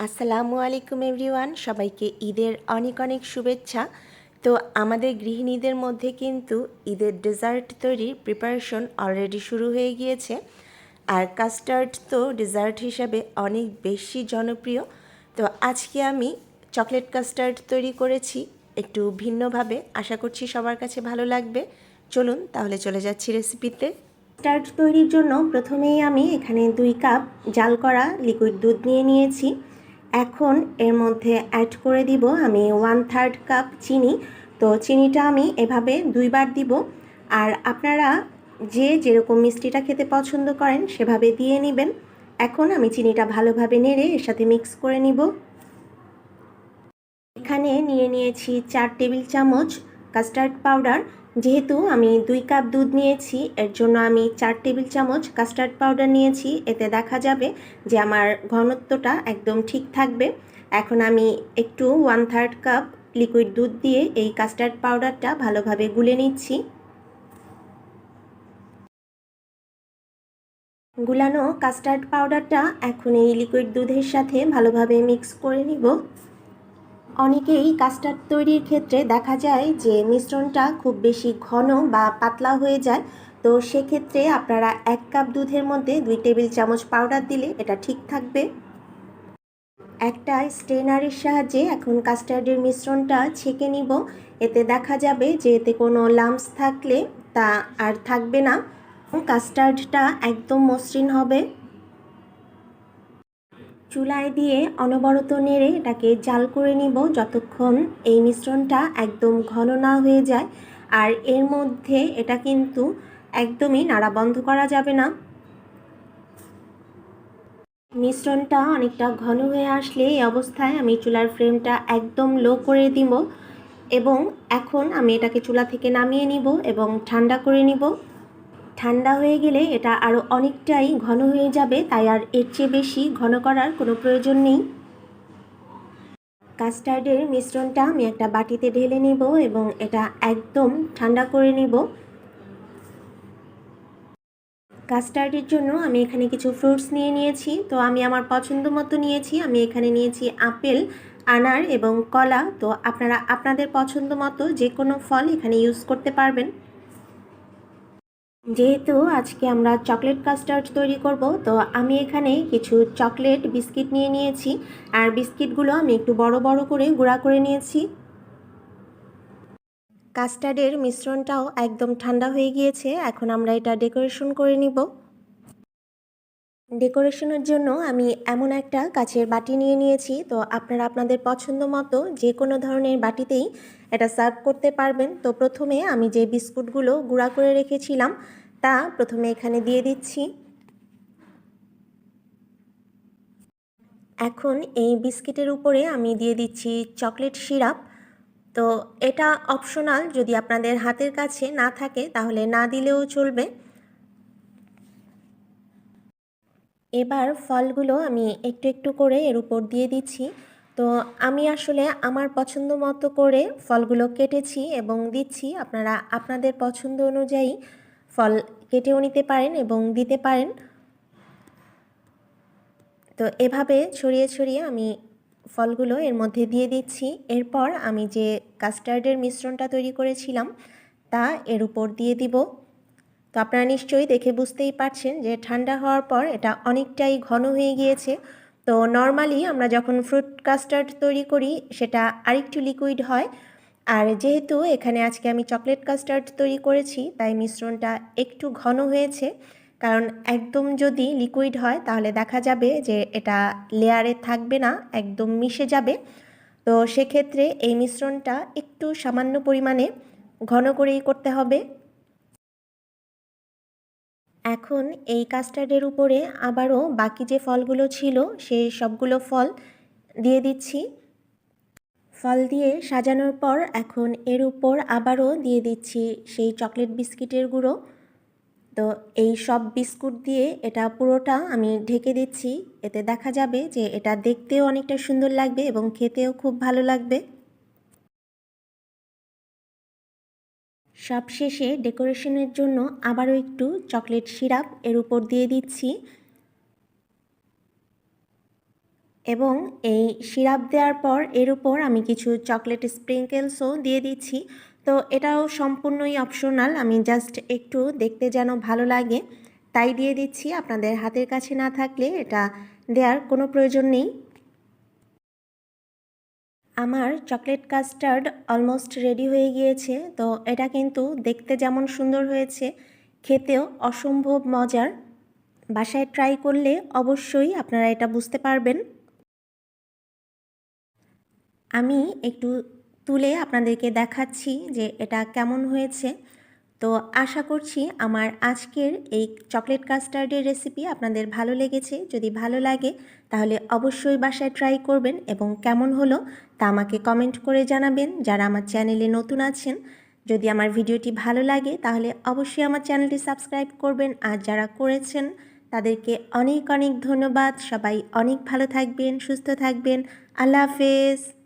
আসসালামু আলাইকুম এভরিওয়ান, সবাইকে ঈদের অনেক অনেক শুভেচ্ছা। তো আমাদের গৃহিণীদের মধ্যে কিন্তু ঈদের ডেজার্ট তৈরির প্রিপারেশন অলরেডি শুরু হয়ে গিয়েছে। আর কাস্টার্ড তো ডেজার্ট হিসাবে অনেক বেশি জনপ্রিয়। তো আজকে আমি চকলেট কাস্টার্ড তৈরি করেছি একটু ভিন্নভাবে, আশা করছি সবার কাছে ভালো লাগবে। চলুন তাহলে চলে যাচ্ছি রেসিপিতে। কাস্টার্ড তৈরির জন্য প্রথমেই আমি এখানে 2 কাপ জাল করা লিকুইড দুধ নিয়ে নিয়েছি। এখন এর মধ্যে অ্যাড করে দিব আমি 1/3 কাপ চিনি। তো চিনিটা আমি এভাবে 2 বার দিব। আর আপনারা যে যেরকম মিষ্টিটা খেতে পছন্দ করেন সেভাবে দিয়ে নেবেন। এখন আমি চিনিটা ভালোভাবে নেড়ে এর সাথে মিক্স করে নিব। এখানে নিয়ে নিয়েছি 4 টেবিল চামচ কাস্টার্ড পাউডার। যেহেতু আমি 2 কাপ দুধ নিয়েছি, এর জন্য আমি 4 টেবিল চামচ কাস্টার্ড পাউডার নিয়েছি। এতে দেখা যাবে যে আমার ঘনত্বটা একদম ঠিক থাকবে। এখন আমি একটু 1/3 কাপ লিকুইড দুধ দিয়ে এই কাস্টার্ড পাউডারটা ভালোভাবে গুলে নিচ্ছি। গুলানো কাস্টার্ড পাউডারটা এখন এই লিকুইড দুধের সাথে ভালোভাবে মিক্স করে নিব। অনেকেই কাস্টার্ড তৈরির ক্ষেত্রে দেখা যায় যে মিশ্রণটা খুব বেশি ঘন বা পাতলা হয়ে যায়। তো সেক্ষেত্রে আপনারা 1 কাপ দুধের মধ্যে 2 টেবিল চামচ পাউডার দিলে এটা ঠিক থাকবে। একটা স্ট্রেনারের সাহায্যে এখন কাস্টার্ডের মিশ্রণটা ছেঁকে নিব। এতে দেখা যাবে যে এতে কোনো লাম্পস থাকলে তা আর থাকবে না। কাস্টার্ডটা একদম মসৃণ হবে। চুলায় দিয়ে অনবরত নেড়ে এটাকে জাল করে নিব যতক্ষণ এই মিশ্রণটা একদম ঘন না হয়ে যায়। আর এর মধ্যে এটা কিন্তু একদমই নাড়া বন্ধ করা যাবে না। মিশ্রণটা অনেকটা ঘন হয়ে আসলে এই অবস্থায় আমি চুলার ফ্লেমটা একদম লো করে দিব এবং এখন আমি এটাকে চুলা থেকে নামিয়ে নিব এবং ঠান্ডা করে নিব। ঠান্ডা হয়ে গেলে এটা আরও অনেকটাই ঘন হয়ে যাবে, তাই আর এর চেয়ে বেশি ঘন করার কোনো প্রয়োজন নেই। কাস্টার্ডের মিশ্রণটা আমি একটা বাটিতে ঢেলে নিব এবং এটা একদম ঠান্ডা করে নিব। কাস্টার্ডের জন্য আমি এখানে কিছু ফ্রুটস নিয়ে নিয়েছি। তো আমি আমার পছন্দ মতো নিয়েছি। আমি এখানে নিয়েছি আপেল, আনার এবং কলা। তো আপনারা আপনাদের পছন্দ মতো যে কোনো ফল এখানে ইউজ করতে পারবেন। যেহেতু আজকে আমরা চকলেট কাস্টার্ড তৈরি করব, তো আমি এখানে কিছু চকলেট বিস্কিট নিয়ে নিয়েছি। আর বিস্কিটগুলো আমি একটু বড় বড় করে গুঁড়া করে নিয়েছি। কাস্টার্ডের মিশ্রণটাও একদম ঠান্ডা হয়ে গিয়েছে। এখন আমরা এটা ডেকোরেশন করে নিব। ডেকোরেশনের জন্য আমি এমন একটা কাচের বাটি নিয়ে নিয়েছি। তো আপনারা আপনাদের পছন্দ মতো যে কোনো ধরনের বাটিতেই এটা সার্ভ করতে পারবেন। তো প্রথমে আমি যে বিস্কুটগুলো গুঁড়া করে রেখেছিলাম তা প্রথমে এখানে দিয়ে দিচ্ছি। এখন এই বিস্কিটের উপরে আমি দিয়ে দিচ্ছি চকলেট সিরাপ। তো এটা অপশনাল, যদি আপনাদের হাতের কাছে না থাকে তাহলে না দিলেও চলবে। এবার ফলগুলো আমি একটু একটু করে এর উপর দিয়ে দিচ্ছি। তো আমি আসলে আমার পছন্দ মতো করে ফলগুলো কেটেছি এবং দিচ্ছি। আপনারা আপনাদের পছন্দ অনুযায়ী ফল কেটেও নিতে পারেন এবং দিতে পারেন। তো এভাবে ছড়িয়ে ছড়িয়ে আমি ফলগুলো এর মধ্যে দিয়ে দিচ্ছি। এরপর আমি যে কাস্টার্ডের মিশ্রণটা তৈরি করেছিলাম তা এর উপর দিয়ে দিব। তো আপনারা নিশ্চয়ই দেখে বুঝতেই পারছেন যে ঠান্ডা হওয়ার পর এটা অনেকটাই ঘন হয়ে গিয়েছে। তো নর্মালি আমরা যখন ফ্রুট কাস্টার্ড তৈরি করি সেটা আরেকটু লিকুইড হয়। আর যেহেতু এখানে আজকে আমি চকলেট কাস্টার্ড তৈরি করেছি তাই মিশ্রণটা একটু ঘন হয়েছে। কারণ একদম যদি লিকুইড হয় তাহলে দেখা যাবে যে এটা লেয়ারে থাকবে না, একদম মিশে যাবে। তো সেক্ষেত্রে এই মিশ্রণটা একটু সামান্য পরিমাণে ঘন করেই করতে হবে। এখন এই কাস্টার্ডের উপরে আবারও বাকি যে ফলগুলো ছিল সেই সবগুলো ফল দিয়ে দিচ্ছি। ফল দিয়ে সাজানোর পর এখন এর উপর আবারও দিয়ে দিচ্ছি সেই চকলেট বিস্কিটের গুঁড়ো। তো এই সব বিস্কুট দিয়ে এটা পুরোটা আমি ঢেকে দিচ্ছি। এতে দেখা যাবে যে এটা দেখতেও অনেকটা সুন্দর লাগবে এবং খেতেও খুব ভালো লাগবে। সবশেষে ডেকোরেশনের জন্য আবারও একটু চকলেট সিরাপ এর উপর দিয়ে দিচ্ছি। এবং এই সিরাপ দেওয়ার পর এর উপর আমি কিছু চকলেট স্প্রিঙ্কেলসও দিয়ে দিচ্ছি। তো এটাও সম্পূর্ণই অপশনাল, আমি জাস্ট একটু দেখতে যেন ভালো লাগে তাই দিয়ে দিচ্ছি। আপনাদের হাতের কাছে না থাকলে এটা দেওয়ার কোনো প্রয়োজন নেই। আমার চকলেট কাস্টার্ড অলমোস্ট রেডি হয়ে গিয়েছে। তো এটা কিন্তু দেখতে যেমন সুন্দর হয়েছে, খেতেও অসম্ভব মজার। বাসায় ট্রাই করলে অবশ্যই আপনারা এটা বুঝতে পারবেন। আমি একটু তুলে আপনাদেরকে দেখাচ্ছি যে এটা কেমন হয়েছে। তো আশা করছি আমার আজকের এই চকলেট কাস্টার্ডের রেসিপি আপনাদের ভালো লেগেছে। যদি ভালো লাগে তাহলে অবশ্যই বাসায় ট্রাই করবেন এবং কেমন হলো তা আমাকে কমেন্ট করে জানাবেন। যারা আমার চ্যানেলে নতুন আছেন, যদি আমার ভিডিওটি ভালো লাগে তাহলে অবশ্যই আমার চ্যানেলটি সাবস্ক্রাইব করবেন, আর যারা করেছেন তাদেরকে অনেক অনেক ধন্যবাদ। সবাই অনেক ভালো থাকবেন, সুস্থ থাকবেন। আল্লাহ হাফেজ।